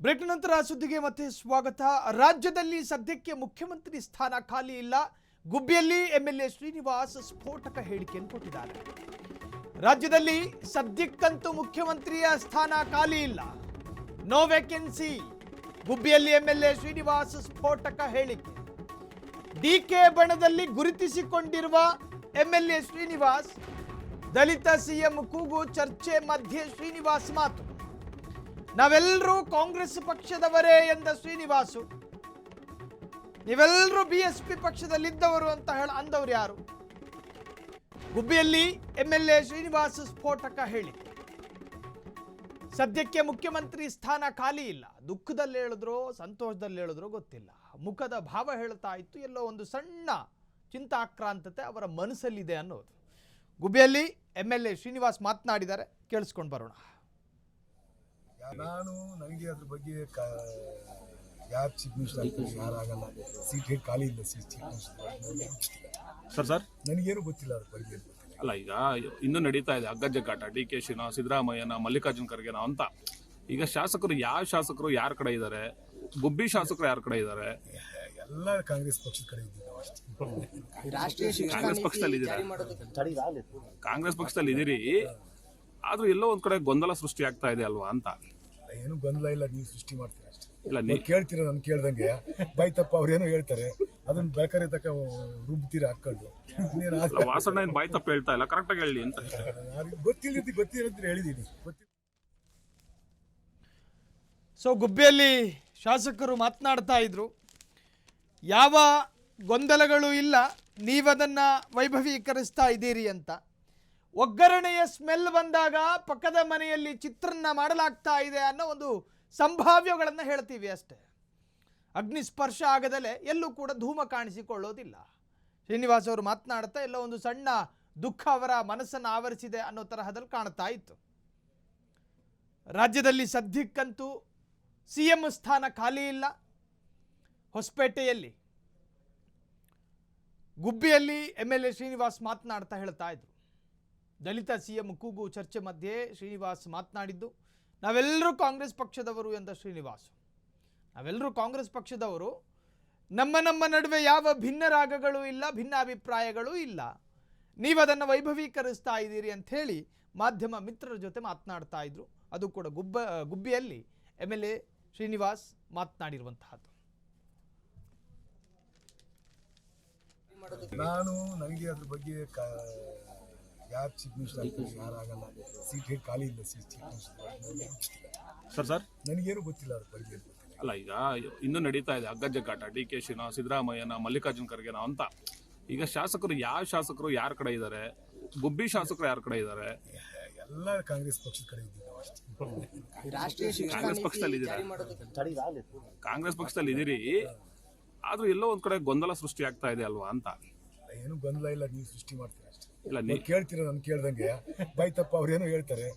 Break ನಂತರ ಸುದ್ದಿಗೆ ಮತ್ತೆ ಸ್ವಾಗತ. ರಾಜ್ಯದಲ್ಲಿ ಸದ್ಯಕ್ಕೆ ಮುಖ್ಯಮಂತ್ರಿ ಸ್ಥಾನ ಖಾಲಿ ಇಲ್ಲ. ಗುಬ್ಬಿಯಲ್ಲಿ ಎಂಎಲ್ಎ ಶ್ರೀನಿವಾಸ್ ಸ್ಫೋಟಕ ಹೇಳಿಕೆಯನ್ನು ಕೊಟ್ಟಿದ್ದಾರೆ. ರಾಜ್ಯದಲ್ಲಿ ಸದ್ಯಕ್ಕಂತೂ ಮುಖ್ಯಮಂತ್ರಿಯ ಸ್ಥಾನ ಖಾಲಿ ಇಲ್ಲ, ನೋ ವೇಕೆನ್ಸಿ. ಗುಬ್ಬಿಯಲ್ಲಿ ಎಂಎಲ್ಎ ಶ್ರೀನಿವಾಸ್ ಸ್ಫೋಟಕ ಹೇಳಿಕೆ. ಡಿಕೆ ಬಣದಲ್ಲಿ ಗುರುತಿಸಿಕೊಂಡಿರುವ ಎಂಎಲ್ಎ ಶ್ರೀನಿವಾಸ್, ದಲಿತ ಸಿಎಂ ಕೂಗು ಚರ್ಚೆ ಮಧ್ಯೆ ಶ್ರೀನಿವಾಸ್ ಮಾತು. ನಾವೆಲ್ಲರೂ ಕಾಂಗ್ರೆಸ್ ಪಕ್ಷದವರೇ ಎಂದ ಶ್ರೀನಿವಾಸು, ನೀವೆಲ್ಲರೂ ಬಿಎಸ್ಪಿ ಪಕ್ಷದಲ್ಲಿದ್ದವರು ಅಂತ ಅಂದವರು ಯಾರು? ಗುಬ್ಬಿಯಲ್ಲಿ ಎಂಎಲ್ಎ ಶ್ರೀನಿವಾಸ್ ಸ್ಫೋಟಕ ಹೇಳಿಕೆ. ಸದ್ಯಕ್ಕೆ ಮುಖ್ಯಮಂತ್ರಿ ಸ್ಥಾನ ಖಾಲಿ ಇಲ್ಲ. ದುಃಖದಲ್ಲಿ ಹೇಳಿದ್ರೋ ಸಂತೋಷದಲ್ಲಿ ಹೇಳಿದ್ರೋ ಗೊತ್ತಿಲ್ಲ, ಮುಖದ ಭಾವ ಹೇಳ್ತಾ ಇತ್ತು ಎಲ್ಲೋ ಒಂದು ಸಣ್ಣ ಚಿಂತಾಕ್ರಾಂತತೆ ಅವರ ಮನಸ್ಸಲ್ಲಿದೆ ಅನ್ನೋದು. ಗುಬ್ಬಿಯಲ್ಲಿ ಎಂಎಲ್ಎ ಶ್ರೀನಿವಾಸ್ ಮಾತನಾಡಿದ್ದಾರೆ, ಕೇಳಿಸ್ಕೊಂಡು ಬರೋಣ. ನಾನು ನನಗೆ ಅದ್ರ ಬಗ್ಗೆ ಯಾರು ಚೀಫ್ ಮಿನಿಸ್ಟರ್ ಯಾರಾಗಲ್ಲ, ಸೀಟ್ ಖಾಲಿ ಇಲ್ಲ. ಚೀಫ್ ಮಿನಿಸ್ಟರ್ ಸರ್ ನನಗೇನು ಗೊತ್ತಿಲ್ಲ ಅದ್ರ ಬಗ್ಗೆ. ಅಲ್ಲ, ಈಗ ಇನ್ನೂ ನಡೀತಾ ಇದೆ ಅಗ್ಗಜಗ್ಗಾಟ. ಡಿ.ಕೆ. ಶಿವನ, ಸಿದ್ದರಾಮಯ್ಯನ, ಮಲ್ಲಿಕಾರ್ಜುನ್ ಖರ್ಗೆನ ಅಂತ. ಈಗ ಶಾಸಕರು ಯಾವ ಶಾಸಕರು ಯಾರ ಕಡೆ ಇದ್ದಾರೆ? ಗುಬ್ಬಿ ಶಾಸಕರು ಯಾರ ಕಡೆ ಇದ್ದಾರೆ? ಎಲ್ಲ ಕಾಂಗ್ರೆಸ್ ಪಕ್ಷದ ಕಡೆ ಇದ್ದೀವಿ ನಾವು ಅಷ್ಟೇ. ಕಾಂಗ್ರೆಸ್ ಪಕ್ಷದಲ್ಲಿ ಇದ್ದೀರಾ? ಕಾಂಗ್ರೆಸ್ ಪಕ್ಷದಲ್ಲಿ ಇದ್ದೀರಿ, ಆದ್ರೂ ಎಲ್ಲೋ ಒಂದ್ ಕಡೆ ಗೊಂದಲ ಸೃಷ್ಟಿ ಆಗ್ತಾ ಇದೆ ಅಲ್ವಾ ಅಂತ. ಏನು ಗೊಂದಲ ಇಲ್ಲ, ನೀವು ಸೃಷ್ಟಿ ಮಾಡ್ತೀರಾ ಅಷ್ಟೇ. ಇಲ್ಲ, ನೀವು ಕೇಳ್ತೀರ, ನಾನು ಕೇಳ್ದಂಗೆ ಬಾಯ್ತಪ್ಪ ಅವ್ರೇನೋ ಹೇಳ್ತಾರೆ, ಅದನ್ನ ಬೇಕಾರೆ ತಕ್ಕ ರುಬ್ತೀರಾ ಹಾಕೊಂಡು. ವಾಸಣ್ಣ ಏನ್ ಬಾಯ್ ತಪ್ಪ ಹೇಳ್ತಾ ಇಲ್ಲ, ಕರೆಕ್ಟಾಗಿ ಹೇಳಿ ಅಂತ. ಗೊತ್ತಿಲ್ಲದ್ರೆ ಹೇಳಿದೀನಿ. ಸೊ ಗುಬ್ಬಿಯಲ್ಲಿ ಶಾಸಕರು ಮಾತನಾಡ್ತಾ ಇದ್ರು, ಯಾವ ಗೊಂದಲಗಳು ಇಲ್ಲ, ನೀವದನ್ನು ವೈಭವೀಕರಿಸ್ತಾ ಇದ್ದೀರಿ ಅಂತ. ಒಗ್ಗರಣೆಯ ಸ್ಮೆಲ್ ಬಂದಾಗ ಪಕ್ಕದ ಮನೆಯಲ್ಲಿ ಚಿತ್ರಾನ್ನ ಮಾಡಲಾಗ್ತಾ ಇದೆ ಅನ್ನೋ ಒಂದು ಸಂಭಾವ್ಯಗಳನ್ನು ಹೇಳ್ತೀವಿ ಅಷ್ಟೇ. ಅಗ್ನಿಸ್ಪರ್ಶ ಆಗದಲೇ ಎಲ್ಲೂ ಕೂಡ ಧೂಮ ಕಾಣಿಸಿಕೊಳ್ಳೋದಿಲ್ಲ. ಶ್ರೀನಿವಾಸ್ ಅವರು ಮಾತನಾಡ್ತಾ ಎಲ್ಲೋ ಒಂದು ಸಣ್ಣ ದುಃಖ ಅವರ ಮನಸ್ಸನ್ನು ಆವರಿಸಿದೆ ಅನ್ನೋ ತರಹದಲ್ಲಿ ಕಾಣ್ತಾ ಇತ್ತು. ರಾಜ್ಯದಲ್ಲಿ ಸದ್ಯಕ್ಕಂತೂ ಸಿಎಂ ಸ್ಥಾನ ಖಾಲಿ ಇಲ್ಲ. ಹೊಸಪೇಟೆಯಲ್ಲಿ ಗುಬ್ಬಿಯಲ್ಲಿ ಎಂಎಲ್ಎ ಶ್ರೀನಿವಾಸ್ ಮಾತನಾಡ್ತಾ ಹೇಳ್ತಾ ಇದ್ರು, ದಲಿತ ಸಿಎಂ ಕೂಗು ಚರ್ಚೆ ಮಧ್ಯೆ ಶ್ರೀನಿವಾಸ್ ಮಾತನಾಡಿದ್ದು, ನಾವೆಲ್ಲರೂ ಕಾಂಗ್ರೆಸ್ ಪಕ್ಷದವರು ಎಂದ ಶ್ರೀನಿವಾಸ್. ನಾವೆಲ್ಲರೂ ಕಾಂಗ್ರೆಸ್ ಪಕ್ಷದವರು, ನಮ್ಮ ನಡುವೆ ಯಾವ ಭಿನ್ನ ರಾಗಗಳು ಇಲ್ಲ, ಭಿನ್ನಾಭಿಪ್ರಾಯಗಳು ಇಲ್ಲ, ನೀವದನ್ನು ವೈಭವೀಕರಿಸ್ತಾ ಇದ್ದೀರಿ ಅಂತ ಹೇಳಿ ಮಾಧ್ಯಮ ಮಿತ್ರರ ಜೊತೆ ಮಾತನಾಡ್ತಾ ಇದ್ರು. ಅದು ಕೂಡ ಗುಬ್ಬಿಯಲ್ಲಿ ಎಂಎಲ್ಎ ಶ್ರೀನಿವಾಸ್ ಮಾತನಾಡಿರುವಂತಹದ್ದು. ನಾನು ನನಗೆ ಅದ್ರ ಬಗ್ಗೆ ಯಾರು ಚೀಫ್ ಮಿನಿಸ್ಟರ್ ಯಾರಾಗಲ್ಲ, ಸೀಟ್ ಖಾಲಿ ಇಲ್ಲ. ಚೀಫ್ ಮಿನಿಸ್ಟರ್ ಸರ್ ನನಗೇನು ಗೊತ್ತಿಲ್ಲ ಅದ್ರ ಬಗ್ಗೆ. ಅಲ್ಲ, ಈಗ ಇನ್ನೂ ನಡೀತಾ ಇದೆ ಅಗ್ಗಜಗ್ಗಾಟ. ಡಿ.ಕೆ. ಶಿವನ, ಸಿದ್ದರಾಮಯ್ಯನ, ಮಲ್ಲಿಕಾರ್ಜುನ್ ಖರ್ಗೆನ ಅಂತ. ಈಗ ಶಾಸಕರು ಯಾವ ಶಾಸಕರು ಯಾರ ಕಡೆ ಇದ್ದಾರೆ? ಗುಬ್ಬಿ ಶಾಸಕರು ಯಾರ ಕಡೆ ಇದ್ದಾರೆ? ಎಲ್ಲ ಕಾಂಗ್ರೆಸ್ ಪಕ್ಷದ ಕಡೆ ಇದ್ದೀವಿ ನಾವು ಅಷ್ಟೇ. ಕಾಂಗ್ರೆಸ್ ಪಕ್ಷದಲ್ಲಿ ಇದ್ದೀರಾ? ಕಾಂಗ್ರೆಸ್ ಪಕ್ಷದಲ್ಲಿ ಇದ್ದೀರಿ, ಆದ್ರೂ ಎಲ್ಲೋ ಒಂದ್ ಕಡೆ ಗೊಂದಲ ಸೃಷ್ಟಿ ಆಗ್ತಾ ಇದೆ ಅಲ್ವಾ ಅಂತ. ಏನು ಗೊಂದಲ ಇಲ್ಲ, ನೀವು ಸೃಷ್ಟಿ ಮಾಡ್ತೀರಾ ಅಷ್ಟೇ. ಇಲ್ಲ, ನೀವು ಕೇಳ್ತೀರ, ನಾನು ಕೇಳ್ದಂಗೆ ಬಾಯ್ತಪ್ಪ ಅವ್ರೇನೋ ಹೇಳ್ತಾರೆ,